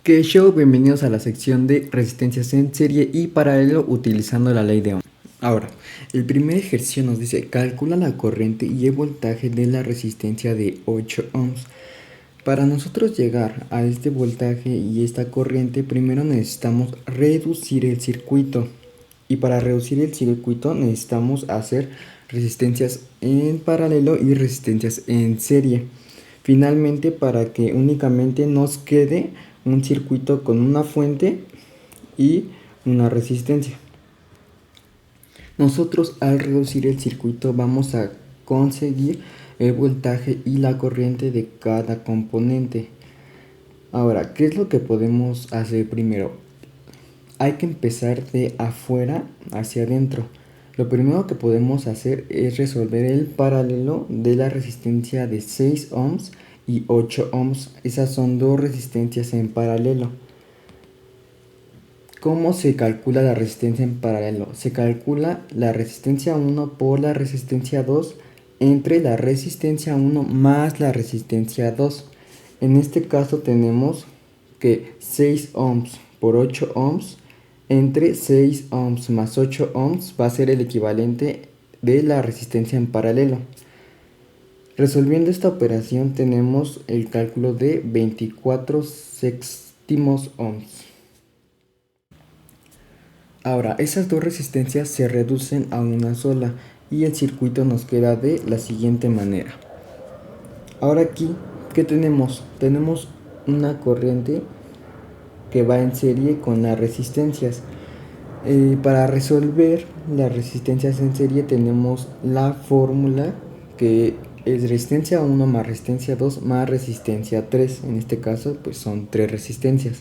Que show, bienvenidos a la sección de resistencias en serie y paralelo utilizando la ley de Ohm. Ahora, el primer ejercicio nos dice, calcula la corriente y el voltaje de la resistencia de 8 ohms. Para nosotros llegar a este voltaje y esta corriente, primero necesitamos reducir el circuito. Y para reducir el circuito necesitamos hacer resistencias en paralelo y resistencias en serie. Finalmente, para que únicamente nos quede un circuito con una fuente y una resistencia. Nosotros al reducir el circuito vamos a conseguir el voltaje y la corriente de cada componente. Ahora, ¿qué es lo que podemos hacer primero? Hay que empezar de afuera hacia adentro. Lo primero que podemos hacer es resolver el paralelo de la resistencia de 6 ohms y 8 ohms. Esas son dos resistencias en paralelo. ¿Cómo se calcula la resistencia en paralelo? Se calcula la resistencia 1 por la resistencia 2 entre la resistencia 1 más la resistencia 2. En este caso tenemos que 6 ohms por 8 ohms entre 6 ohms más 8 ohms va a ser el equivalente de la resistencia en paralelo. Resolviendo esta operación tenemos el cálculo de 24 séptimos ohms. Ahora, esas dos resistencias se reducen a una sola y el circuito nos queda de la siguiente manera. Ahora aquí, ¿qué tenemos? Tenemos una corriente que va en serie con las resistencias. Para resolver las resistencias en serie tenemos la fórmula que es resistencia 1 más resistencia 2 más resistencia 3. En este caso pues son 3 resistencias.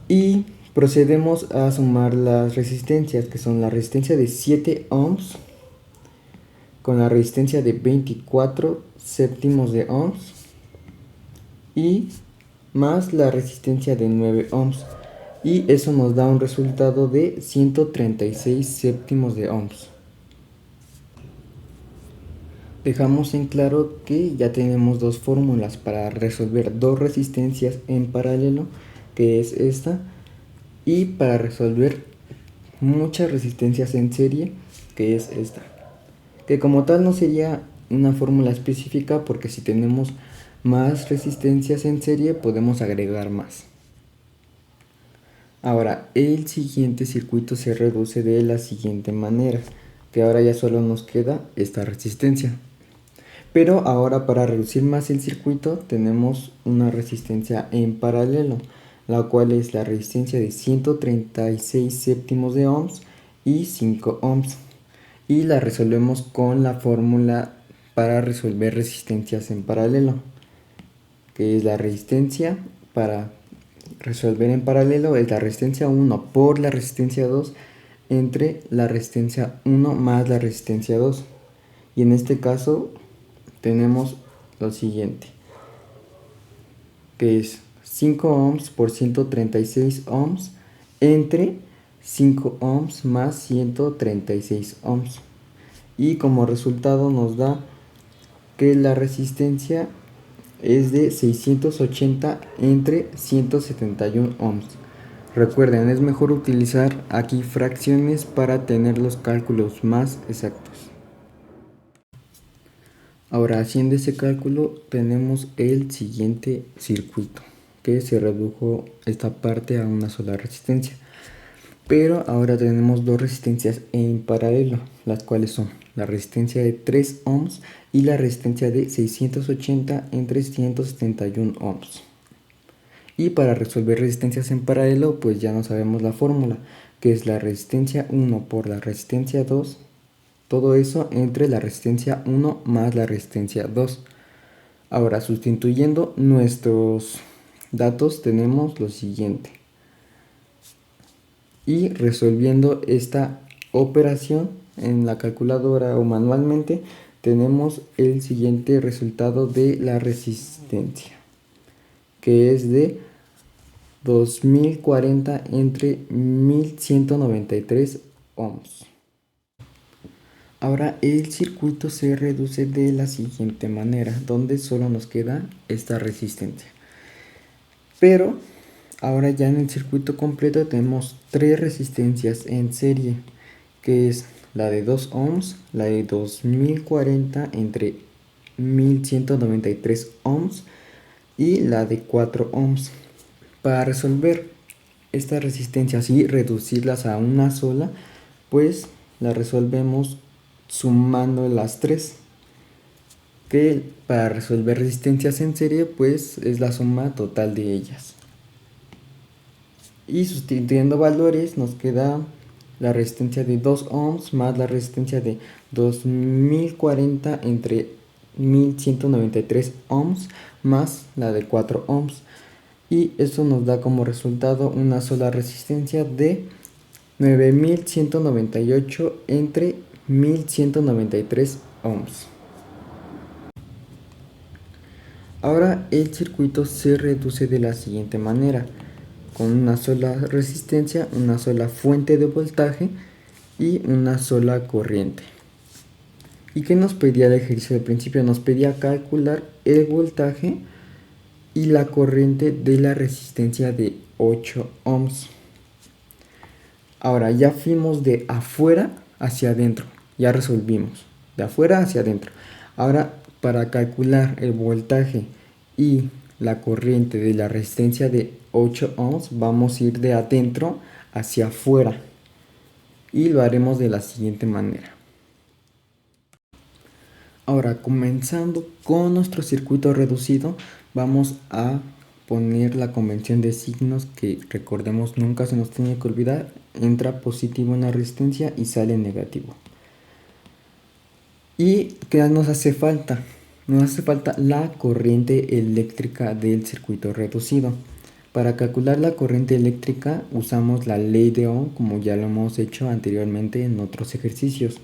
Y procedemos a sumar las resistencias, que son la resistencia de 7 ohms con la resistencia de 24 séptimos de ohms y más la resistencia de 9 ohms. Y eso nos da un resultado de 136 séptimos de ohms. Dejamos en claro que ya tenemos dos fórmulas para resolver dos resistencias en paralelo, que es esta, y para resolver muchas resistencias en serie, que es esta, que como tal no sería una fórmula específica porque si tenemos más resistencias en serie podemos agregar más. Ahora, el siguiente circuito se reduce de la siguiente manera, que ahora ya solo nos queda esta resistencia. Pero ahora para reducir más el circuito tenemos una resistencia en paralelo, la cual es la resistencia de 136 séptimos de ohms y 5 ohms. Y la resolvemos con la fórmula para resolver resistencias en paralelo, que es la resistencia para resolver en paralelo es la resistencia 1 por la resistencia 2 entre la resistencia 1 más la resistencia 2. Y en este caso tenemos lo siguiente, que es 5 ohms por 136 ohms entre 5 ohms más 136 ohms. Y como resultado nos da que la resistencia es de 680 entre 171 ohms. Recuerden, es mejor utilizar aquí fracciones para tener los cálculos más exactos. Ahora, haciendo ese cálculo, tenemos el siguiente circuito, que se redujo esta parte a una sola resistencia. Pero ahora tenemos dos resistencias en paralelo, las cuales son la resistencia de 3 ohms y la resistencia de 680 entre 171 ohms. Y para resolver resistencias en paralelo, pues ya no sabemos la fórmula, que es la resistencia 1 por la resistencia 2, todo eso entre la resistencia 1 más la resistencia 2. Ahora, sustituyendo nuestros datos, tenemos lo siguiente. Y resolviendo esta operación en la calculadora o manualmente, tenemos el siguiente resultado de la resistencia, que es de 2040 entre 1193 ohms. Ahora el circuito se reduce de la siguiente manera, donde solo nos queda esta resistencia. Pero ahora ya en el circuito completo tenemos tres resistencias en serie, que es la de 2 ohms, la de 2040 entre 1193 ohms y la de 4 ohms. Para resolver estas resistencias y reducirlas a una sola, pues la resolvemos sumando las tres, que para resolver resistencias en serie pues es la suma total de ellas. Y sustituyendo valores nos queda la resistencia de 2 ohms más la resistencia de 2040 entre 1193 ohms más la de 4 ohms. Y esto nos da como resultado una sola resistencia de 9198 entre 1193 ohms. Ahora el circuito se reduce de la siguiente manera: con una sola resistencia, una sola fuente de voltaje y una sola corriente. ¿Y qué nos pedía el ejercicio de principio? Nos pedía calcular el voltaje y la corriente de la resistencia de 8 ohms. Ahora ya fuimos de afuera hacia adentro, ya resolvimos de afuera hacia adentro. Ahora, para calcular el voltaje y la corriente de la resistencia de 8 ohms, vamos a ir de adentro hacia afuera y lo haremos de la siguiente manera. Ahora, comenzando con nuestro circuito reducido, vamos a poner la convención de signos, que recordemos nunca se nos tiene que olvidar. Entra positivo en la resistencia y sale negativo. ¿Y qué nos hace falta? Nos hace falta la corriente eléctrica del circuito reducido. Para calcular la corriente eléctrica usamos la ley de Ohm, como ya lo hemos hecho anteriormente en otros ejercicios,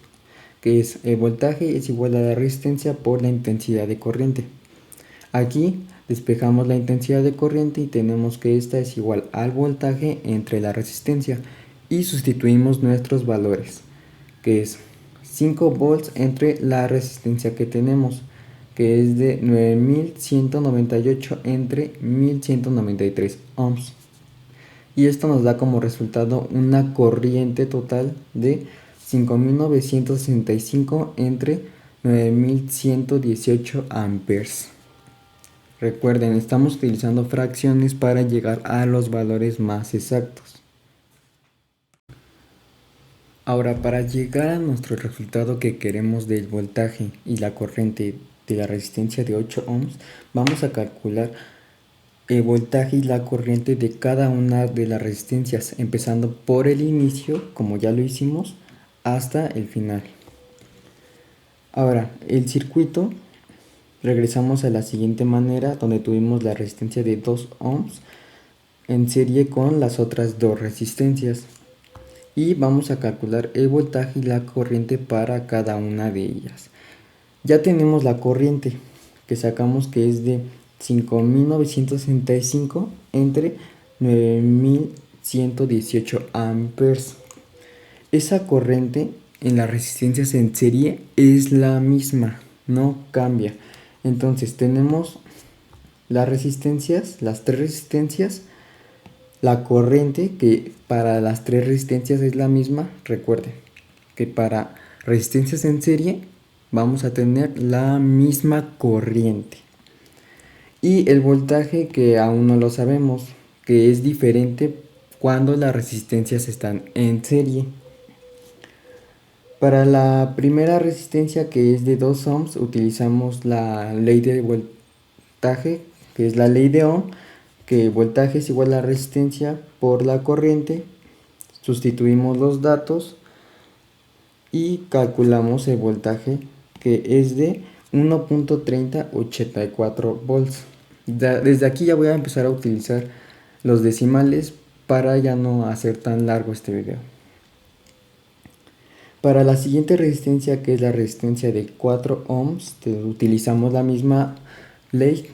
que es el voltaje es igual a la resistencia por la intensidad de corriente. Aquí despejamos la intensidad de corriente y tenemos que esta es igual al voltaje entre la resistencia, y sustituimos nuestros valores, que es 5 volts entre la resistencia que tenemos, que es de 9198 entre 1193 ohms. Y esto nos da como resultado una corriente total de 5965 entre 9118 amperes. Recuerden, estamos utilizando fracciones para llegar a los valores más exactos. Ahora, para llegar a nuestro resultado que queremos del voltaje y la corriente de la resistencia de 8 ohms, vamos a calcular el voltaje y la corriente de cada una de las resistencias, empezando por el inicio, como ya lo hicimos, hasta el final. Ahora, el circuito, regresamos a la siguiente manera, donde tuvimos la resistencia de 2 ohms en serie con las otras dos resistencias. Y vamos a calcular el voltaje y la corriente para cada una de ellas. Ya tenemos la corriente que sacamos, que es de 5965 entre 9118 amperes. Esa corriente en las resistencias en serie es la misma, no cambia. Entonces tenemos las resistencias, las tres resistencias, la corriente, que para las tres resistencias es la misma. Recuerden que para resistencias en serie vamos a tener la misma corriente. Y el voltaje, que aún no lo sabemos, que es diferente cuando las resistencias están en serie. Para la primera resistencia, que es de 2 ohms, utilizamos la ley de voltaje, que es la ley de Ohm, que voltaje es igual a la resistencia por la corriente. Sustituimos los datos y calculamos el voltaje, que es de 1.3084 volts. Desde aquí ya voy a empezar a utilizar los decimales para ya no hacer tan largo este video. Para la siguiente resistencia, que es la resistencia de 4 ohms, utilizamos la misma ley,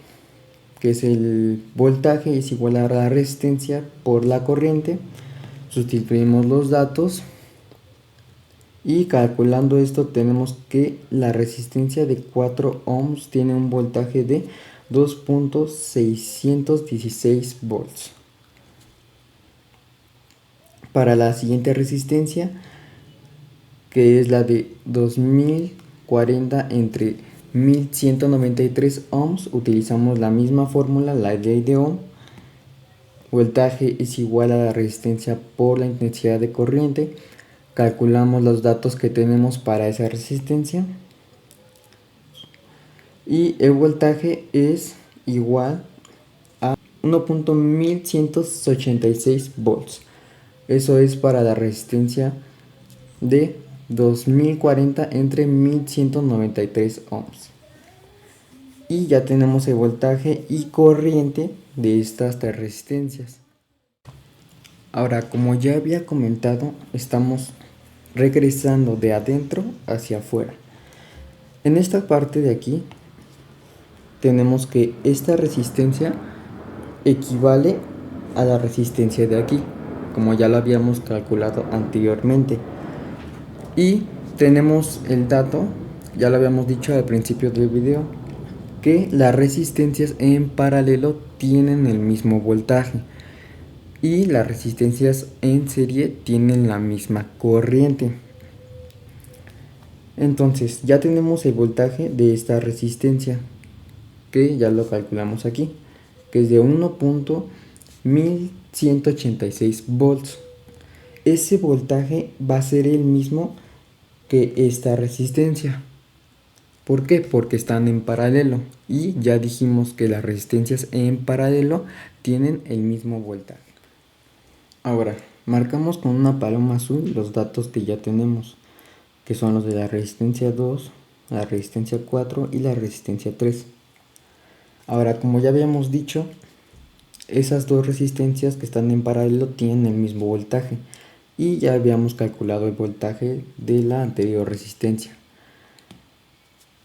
que es el voltaje es igual a la resistencia por la corriente. Sustituimos los datos y calculando esto tenemos que la resistencia de 4 ohms tiene un voltaje de 2.616 volts. Para la siguiente resistencia, que es la de 2040 entre 1193 ohms, utilizamos la misma fórmula, la ley de Ohm. Voltaje es igual a la resistencia por la intensidad de corriente. Calculamos los datos que tenemos para esa resistencia y el voltaje es igual a 1.1186 volts. Eso es para la resistencia de 2040 entre 1193 ohms. Y ya tenemos el voltaje y corriente de estas tres resistencias. Ahora, como ya había comentado, estamos regresando de adentro hacia afuera. En esta parte de aquí tenemos que esta resistencia equivale a la resistencia de aquí, como ya lo habíamos calculado anteriormente. Y tenemos el dato, ya lo habíamos dicho al principio del video, que las resistencias en paralelo tienen el mismo voltaje y las resistencias en serie tienen la misma corriente. Entonces ya tenemos el voltaje de esta resistencia, que ya lo calculamos aquí, que es de 1.1186 volts. Ese voltaje va a ser el mismo que esta resistencia. ¿Por qué? Porque están en paralelo y ya dijimos que las resistencias en paralelo tienen el mismo voltaje. Ahora, marcamos con una paloma azul los datos que ya tenemos, que son los de la resistencia 2, la resistencia 4 y la resistencia 3. Ahora, como ya habíamos dicho, esas dos resistencias que están en paralelo tienen el mismo voltaje y ya habíamos calculado el voltaje de la anterior resistencia.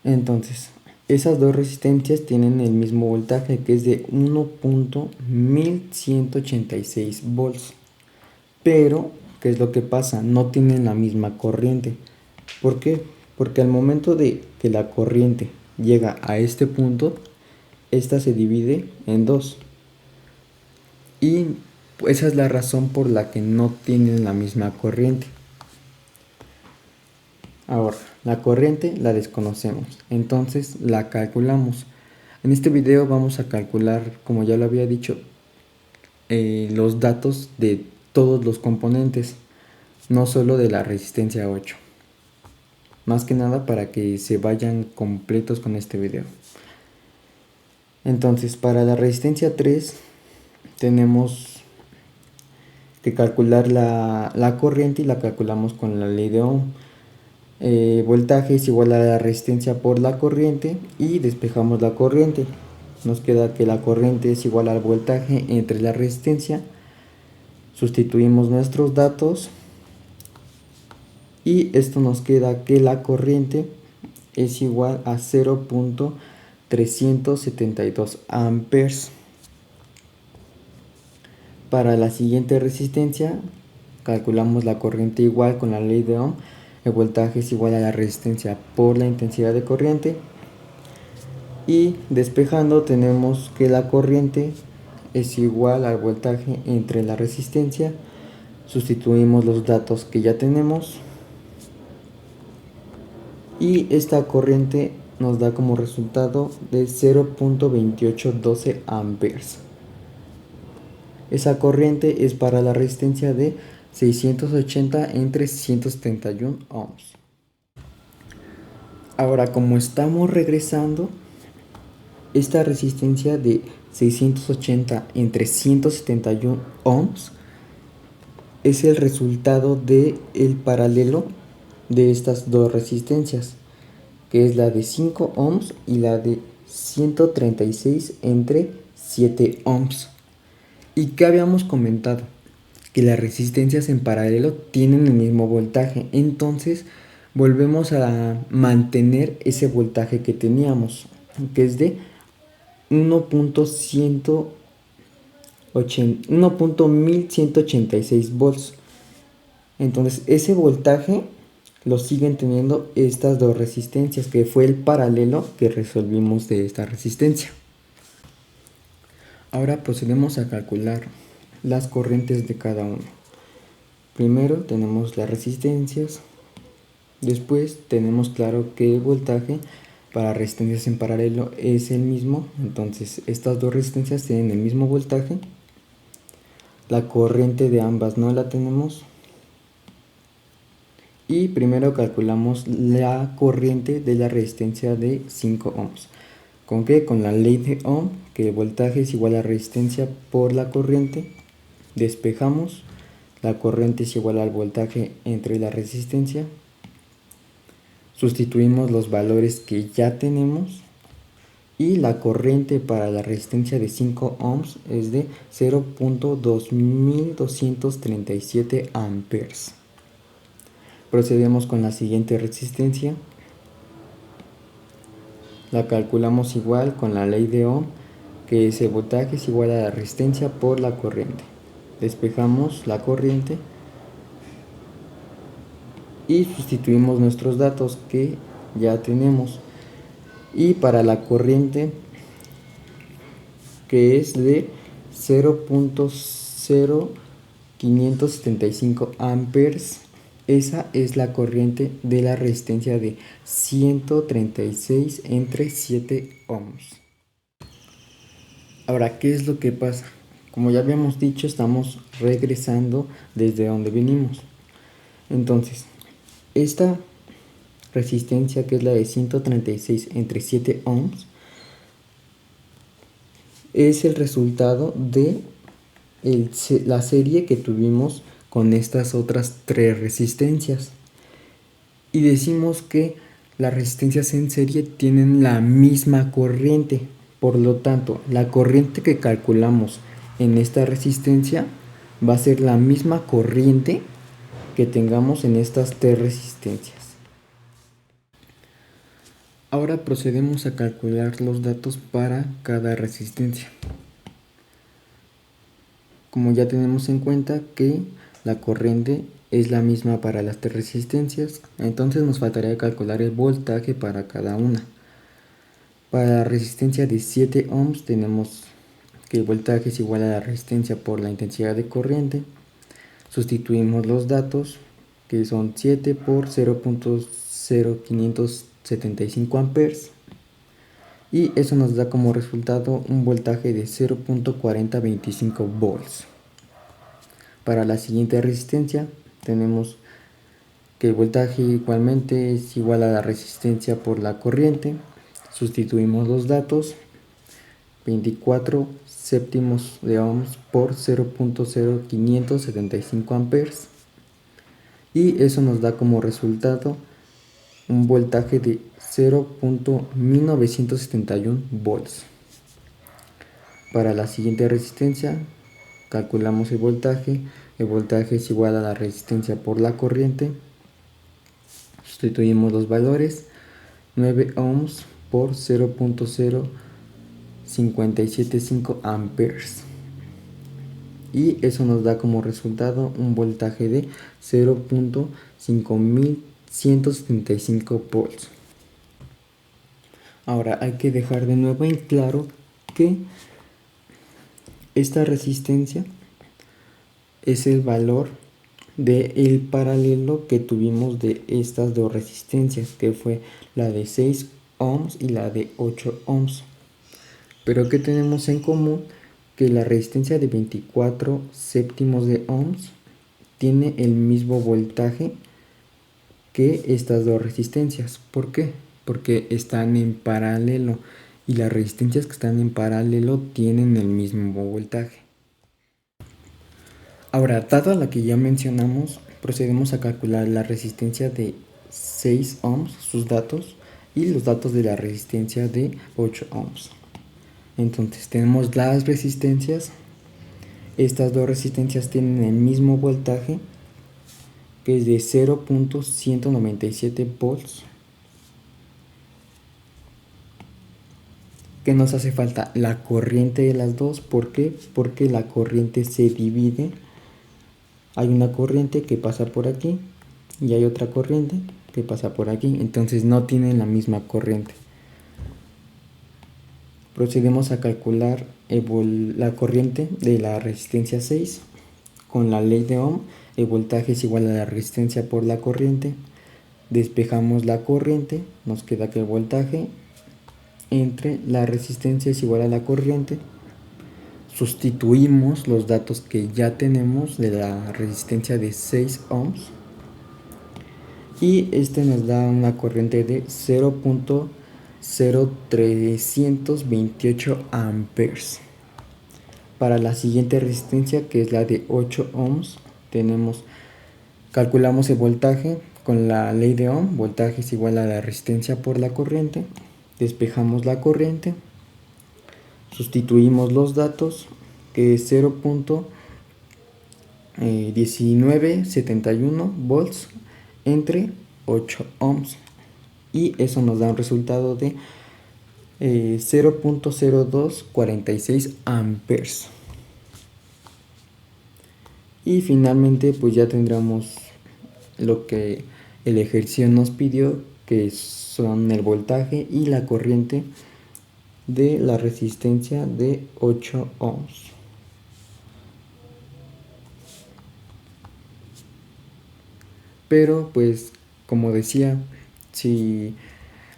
Entonces, esas dos resistencias tienen el mismo voltaje, que es de 1.1186 volts. Pero, ¿qué es lo que pasa? No tienen la misma corriente. ¿Por qué? Porque al momento de que la corriente llega a este punto, esta se divide en dos. Y esa es la razón por la que no tienen la misma corriente. Ahora, la corriente la desconocemos, entonces la calculamos. En este video vamos a calcular, como ya lo había dicho, los datos de todos los componentes, no solo de la resistencia 8. Más que nada para que se vayan completos con este video. Entonces, para la resistencia 3 tenemos que calcular la corriente y la calculamos con la ley de Ohm. Voltaje es igual a la resistencia por la corriente y despejamos la corriente. Nos queda que la corriente es igual al voltaje entre la resistencia. Sustituimos nuestros datos y esto nos queda que la corriente es igual a 0.372 amperes. Para la siguiente resistencia calculamos la corriente igual con la ley de Ohm. El voltaje es igual a la resistencia por la intensidad de corriente. Y despejando tenemos que la corriente es igual al voltaje entre la resistencia. Sustituimos los datos que ya tenemos. Y esta corriente nos da como resultado de 0.2812 amperes. Esa corriente es para la resistencia de 680 entre 171 ohms. Ahora, como estamos regresando, esta resistencia de 680 entre 171 ohms es el resultado del paralelo de estas dos resistencias, que es la de 5 ohms y la de 136 entre 7 ohms. ¿Y qué habíamos comentado? Que las resistencias en paralelo tienen el mismo voltaje, entonces volvemos a mantener ese voltaje que teníamos, que es de 1.1186 volts. Entonces ese voltaje lo siguen teniendo estas dos resistencias, que fue el paralelo que resolvimos de esta resistencia. Ahora procedemos a calcular las corrientes de cada uno. Primero tenemos las resistencias, después tenemos claro que el voltaje para resistencias en paralelo es el mismo, entonces estas dos resistencias tienen el mismo voltaje. La corriente de ambas no la tenemos. Y primero calculamos la corriente de la resistencia de 5 ohms. ¿Con qué? Con la ley de Ohm, que el voltaje es igual a resistencia por la corriente. Despejamos, la corriente es igual al voltaje entre la resistencia. Sustituimos los valores que ya tenemos. Y la corriente para la resistencia de 5 ohms es de 0.2237 amperes. Procedemos con la siguiente resistencia. La calculamos igual con la ley de Ohm, que ese voltaje es igual a la resistencia por la corriente. Despejamos la corriente y sustituimos nuestros datos que ya tenemos. Y para la corriente, que es de 0.0575 amperes, esa es la corriente de la resistencia de 136 entre 7 ohms. Ahora, ¿qué es lo que pasa? Como ya habíamos dicho, estamos regresando desde donde vinimos. Entonces, esta resistencia, que es la de 136 entre 7 ohms, es el resultado de la serie que tuvimos con estas otras tres resistencias. Y decimos que las resistencias en serie tienen la misma corriente. Por lo tanto, la corriente que calculamos en esta resistencia va a ser la misma corriente que tengamos en estas tres resistencias. Ahora procedemos a calcular los datos para cada resistencia. Como ya tenemos en cuenta que la corriente es la misma para las tres resistencias, entonces nos faltaría calcular el voltaje para cada una. Para la resistencia de 7 ohms tenemos que el voltaje es igual a la resistencia por la intensidad de corriente. Sustituimos los datos, que son 7 por 0.0575 amperes, y eso nos da como resultado un voltaje de 0.4025 volts. Para la siguiente resistencia tenemos que el voltaje igualmente es igual a la resistencia por la corriente. Sustituimos los datos, 24 séptimos de ohms por 0.0575 amperes, y eso nos da como resultado un voltaje de 0.1971 volts. Para la siguiente resistencia calculamos el voltaje es igual a la resistencia por la corriente. Sustituimos los valores, 9 ohms por 0.0575 amperes, y eso nos da como resultado un voltaje de 0.5175 volts. Ahora hay que dejar de nuevo en claro que esta resistencia es el valor del paralelo que tuvimos de estas dos resistencias, que fue la de 6 ohms y la de 8 ohms. Pero ¿qué tenemos en común? Que la resistencia de 24 séptimos de ohms tiene el mismo voltaje que estas dos resistencias. ¿Por qué? Porque están en paralelo, y las resistencias que están en paralelo tienen el mismo voltaje. Ahora, dada la que ya mencionamos, procedemos a calcular la resistencia de 6 ohms, sus datos, y los datos de la resistencia de 8 ohms. Entonces tenemos las resistencias. Estas dos resistencias tienen el mismo voltaje, que es de 0.197 volts. ¿Qué nos hace falta? La corriente de las dos. ¿Por qué? Porque la corriente se divide. Hay una corriente que pasa por aquí y hay otra corriente que pasa por aquí. Entonces no tienen la misma corriente. Procedemos a calcular la corriente de la resistencia 6 con la ley de Ohm. El voltaje es igual a la resistencia por la corriente. Despejamos la corriente, nos queda que el voltaje entre la resistencia es igual a la corriente. Sustituimos los datos que ya tenemos de la resistencia de 6 ohms y este nos da una corriente de 0.0328 amperes. Para la siguiente resistencia, que es la de 8 ohms, calculamos el voltaje con la ley de Ohm. Voltaje es igual a la resistencia por la corriente. Despejamos la corriente, sustituimos los datos, que es 0.1971 volts entre 8 ohms, y eso nos da un resultado de 0.0246 amperes. Y finalmente pues ya tendremos lo que el ejercicio nos pidió, que son el voltaje y la corriente de la resistencia de 8 ohms. Pero pues como decía, si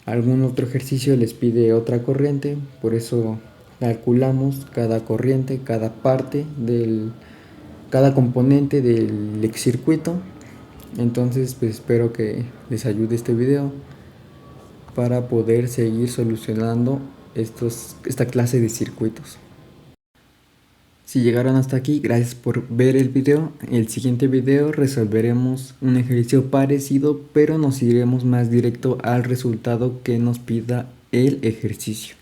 algún otro ejercicio les pide otra corriente, por eso calculamos cada corriente, cada componente del circuito. Entonces pues espero que les ayude este video para poder seguir solucionando esta clase de circuitos. Si llegaron hasta aquí, gracias por ver el video. En el siguiente video resolveremos un ejercicio parecido, pero nos iremos más directo al resultado que nos pida el ejercicio.